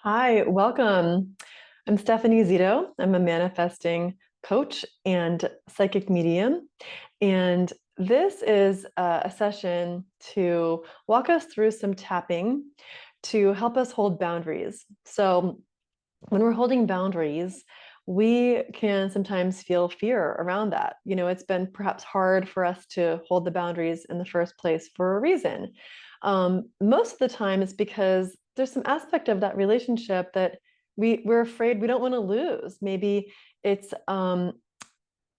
Hi, welcome. I'm Stephanie Zito. I'm a manifesting coach and psychic medium. And this is a session to walk us through some tapping to help us hold boundaries. So, when we're holding boundaries, we can sometimes feel fear around that. It's been perhaps hard for us to hold the boundaries in the first place for a reason. Most of the time, it's because there's some aspect of that relationship that we're afraid we don't want to lose. Maybe it's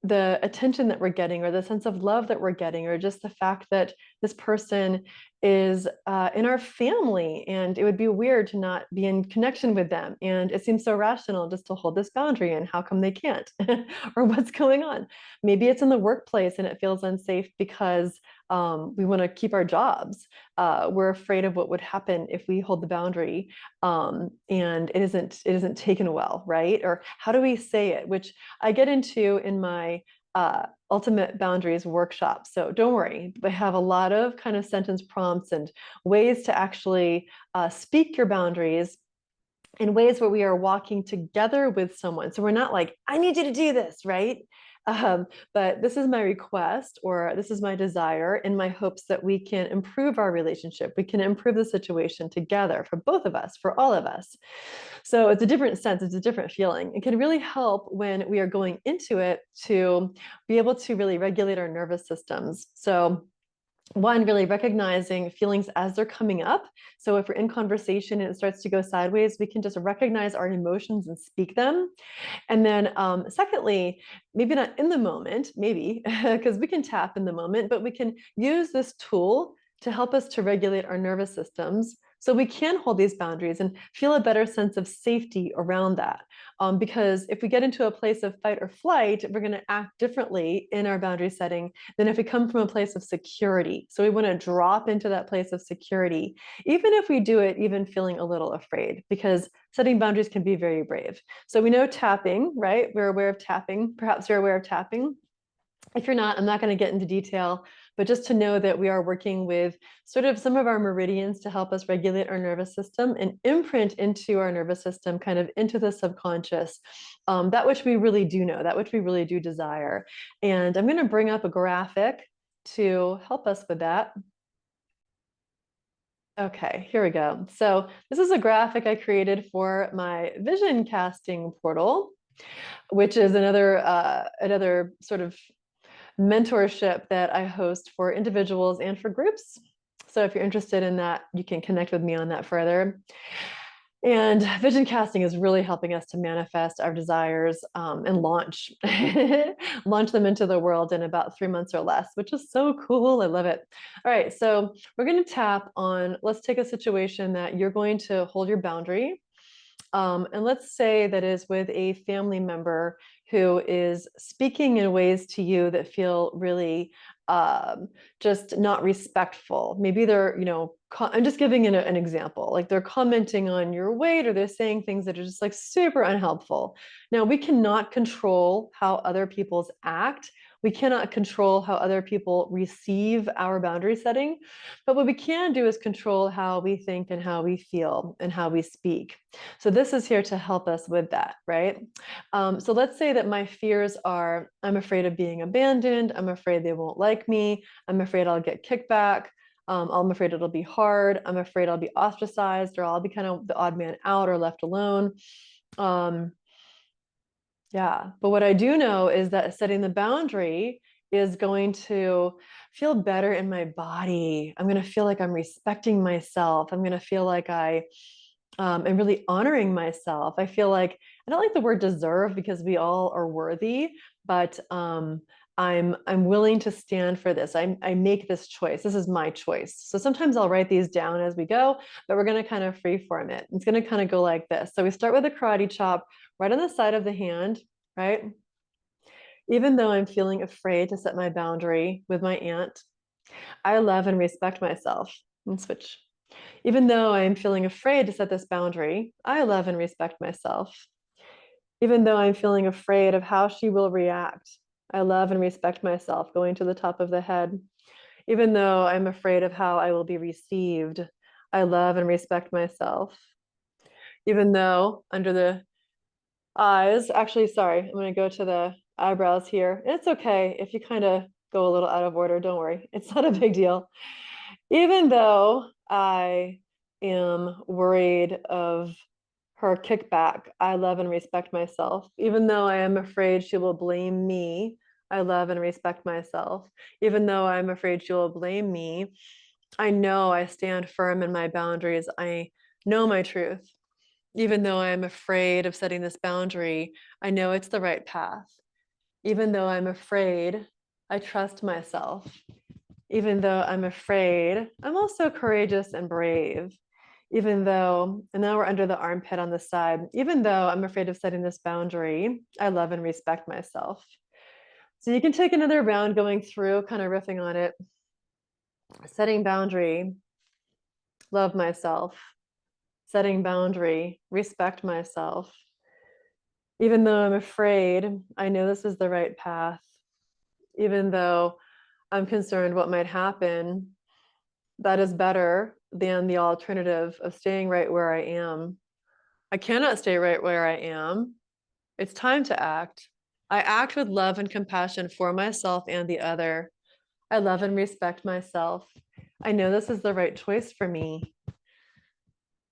the attention that we're getting, or the sense of love that we're getting, or just the fact that this person is in our family and it would be weird to not be in connection with them. And it seems so rational just to hold this boundary, and how come they can't? Or what's going on? Maybe it's in the workplace and it feels unsafe because we want to keep our jobs. We're afraid of what would happen if we hold the boundary, and it isn't taken well, right? Or how do we say it? Which I get into in my Ultimate Boundaries workshop. So don't worry, I have a lot of kind of sentence prompts and ways to actually speak your boundaries in ways where we are walking together with someone. So we're not like, I need you to do this, right? But this is my request, or this is my desire, in my hopes that we can improve our relationship. We can improve the situation together for both of us, for all of us. So it's a different sense, it's a different feeling. It can really help when we are going into it to be able to really regulate our nervous systems. So one, really recognizing feelings as they're coming up. So if we're in conversation and it starts to go sideways, we can just recognize our emotions and speak them. And then secondly, maybe not in the moment, maybe, because we can tap in the moment, but we can use this tool to help us to regulate our nervous systems so we can hold these boundaries and feel a better sense of safety around that. Because if we get into a place of fight or flight, we're going to act differently in our boundary setting than if we come from a place of security. So we want to drop into that place of security, even if we do it even feeling a little afraid, because setting boundaries can be very brave. So we know tapping, right? We're aware of tapping. Perhaps you're aware of tapping. If you're not, I'm not going to get into detail, but just to know that we are working with sort of some of our meridians to help us regulate our nervous system and imprint into our nervous system, kind of into the subconscious, that which we really do know, that which we really do desire. And I'm going to bring up a graphic to help us with that. Okay, here we go. So this is a graphic I created for my vision casting portal, which is another sort of mentorship that I host for individuals and for groups. So if you're interested in that, you can connect with me on that further. And vision casting is really helping us to manifest our desires, and launch them into the world in about 3 months or less, which is so cool. I love it. All right, so we're going to tap on, let's take a situation that you're going to hold your boundary. And let's say that is with a family member who is speaking in ways to you that feel really just not respectful. Maybe they're, I'm just giving an example. Like they're commenting on your weight, or they're saying things that are just like super unhelpful. Now, we cannot control how other people's act. We cannot control how other people receive our boundary setting. But what we can do is control how we think and how we feel and how we speak. So this is here to help us with that, right? So let's say that my fears are, I'm afraid of being abandoned. I'm afraid they won't like me. I'm afraid I'll get kickback. I'm afraid it'll be hard. I'm afraid I'll be ostracized, or I'll be kind of the odd man out or left alone. Um, yeah, but what I do know is that setting the boundary is going to feel better in my body. I'm going to feel like I'm respecting myself. I'm going to feel like am really honoring myself. I feel like, I don't like the word deserve, because we all are worthy, but I'm willing to stand for this. I make this choice. This is my choice. So sometimes I'll write these down as we go, but we're going to kind of freeform it. It's going to kind of go like this. So we start with a karate chop right on the side of the hand, right? Even though I'm feeling afraid to set my boundary with my aunt, I love and respect myself. And switch. Even though I'm feeling afraid to set this boundary, I love and respect myself. Even though I'm feeling afraid of how she will react, I love and respect myself, going to the top of the head. Even though I'm afraid of how I will be received, I love and respect myself. even though under the eyes, actually, sorry, I'm going to go to the eyebrows here. It's okay if you kind of go a little out of order. Don't worry. It's not a big deal. Even though I am worried of her kickback, I love and respect myself. Even though I am afraid she will blame me, I love and respect myself. Even though I'm afraid she will blame me, I know I stand firm in my boundaries. I know my truth. Even though I'm afraid of setting this boundary, I know it's the right path. Even though I'm afraid, I trust myself. Even though I'm afraid, I'm also courageous and brave. Even though, and now we're under the armpit on the side, even though I'm afraid of setting this boundary, I love and respect myself. So you can take another round going through, kind of riffing on it. Setting boundary, love myself. Setting boundary, respect myself. Even though I'm afraid, I know this is the right path. Even though I'm concerned what might happen, that is better than the alternative of staying right where I am. I cannot stay right where I am. It's time to act. I act with love and compassion for myself and the other. I love and respect myself. I know this is the right choice for me.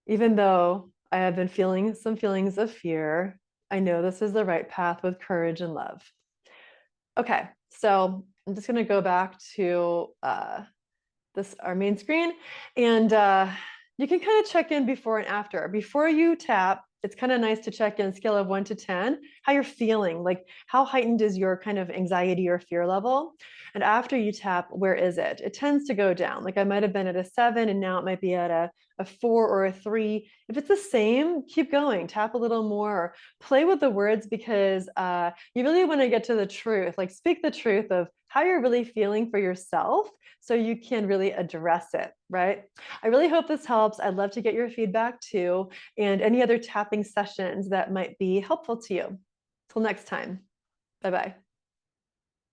Even though I have been feeling some feelings of fear, I know this is the right path with courage and love. Okay, so I'm just going to go back to this our main screen, and you can kind of check in before and after. Before you tap, it's kind of nice to check in scale of 1 to 10, how you're feeling, like how heightened is your kind of anxiety or fear level. And after you tap, where is it? It tends to go down. Like I might have been at a 7 and now it might be at a 4 or a 3. If it's the same, keep going, tap a little more, play with the words, because you really want to get to the truth, like speak the truth of how you're really feeling for yourself so you can really address it, right? I really hope this helps. I'd love to get your feedback too, and any other tapping sessions that might be helpful to you. Till next time, bye-bye.